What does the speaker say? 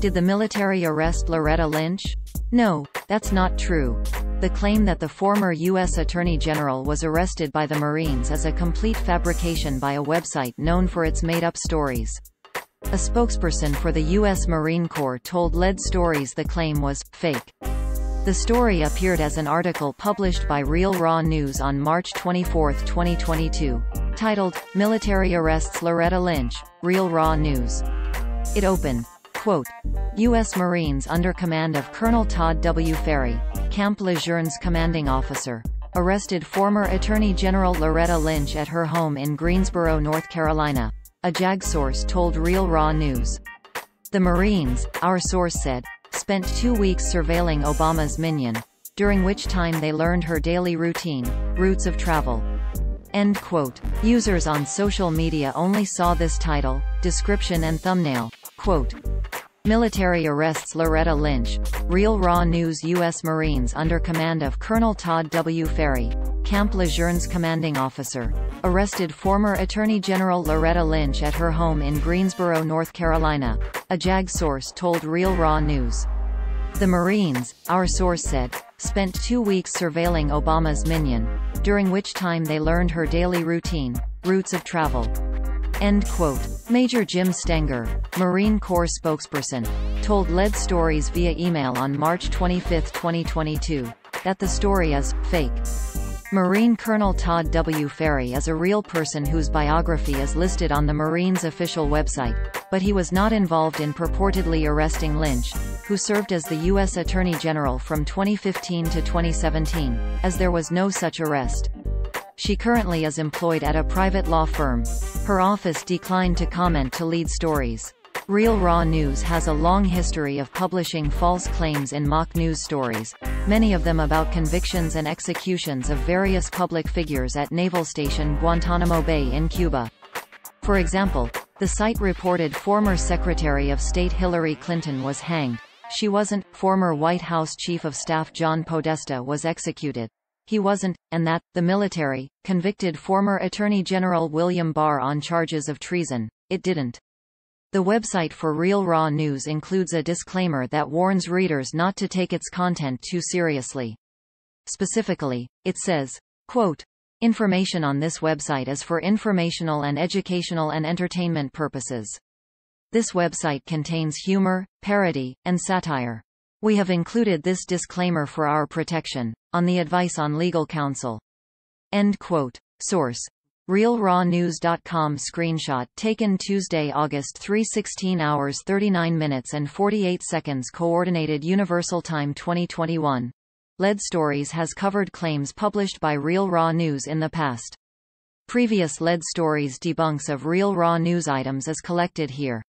Did the military arrest Loretta Lynch? No, that's not true. The claim that the former U.S. Attorney General was arrested by the Marines is a complete fabrication by a website known for its made-up stories. A spokesperson for the U.S. Marine Corps told Lead Stories the claim was fake. The story appeared as an article published by Real Raw News on March 24, 2022, titled, "Military Arrests Loretta Lynch, Real Raw News." It opened, quote, U.S. Marines under command of Colonel Todd W. Ferry, Camp Lejeune's commanding officer, arrested former Attorney General Loretta Lynch at her home in Greensboro, North Carolina, a JAG source told Real Raw News. The Marines, our source said, spent 2 weeks surveilling Obama's minion, during which time they learned her daily routine, routes of travel. End quote. Users on social media only saw this title, description and thumbnail. Quote, Military arrests Loretta Lynch, Real Raw News. U.S. Marines under command of Colonel Todd W. Ferry, Camp Lejeune's commanding officer, arrested former Attorney General Loretta Lynch at her home in Greensboro, North Carolina, a JAG source told Real Raw News. The Marines, our source said, spent 2 weeks surveilling Obama's minion, during which time they learned her daily routine, routes of travel. End quote. Major Jim Stenger, Marine Corps spokesperson, told Lead Stories via email on March 25, 2022, that the story is fake. Marine Colonel Todd W. Ferry is a real person whose biography is listed on the Marines' official website, but he was not involved in purportedly arresting Lynch, who served as the U.S. Attorney General from 2015 to 2017, as there was no such arrest. She currently is employed at a private law firm. Her office declined to comment to Lead Stories. Real Raw News has a long history of publishing false claims in mock news stories, many of them about convictions and executions of various public figures at Naval Station Guantanamo Bay in Cuba. For example, the site reported former Secretary of State Hillary Clinton was hanged. She wasn't. Former White House Chief of Staff John Podesta was executed. He wasn't, and that, the military, convicted former Attorney General William Barr on charges of treason. It didn't. The website for Real Raw News includes a disclaimer that warns readers not to take its content too seriously. Specifically, it says, quote, information on this website is for informational and educational and entertainment purposes. This website contains humor, parody, and satire. We have included this disclaimer for our protection, on the advice on legal counsel. End quote. Source: RealRawNews.com. Screenshot taken Tuesday, August 3, 16 hours 39 minutes and 48 seconds. Coordinated Universal Time 2021. Lead Stories has covered claims published by Real Raw News in the past. Previous Lead Stories debunks of Real Raw News items is collected here.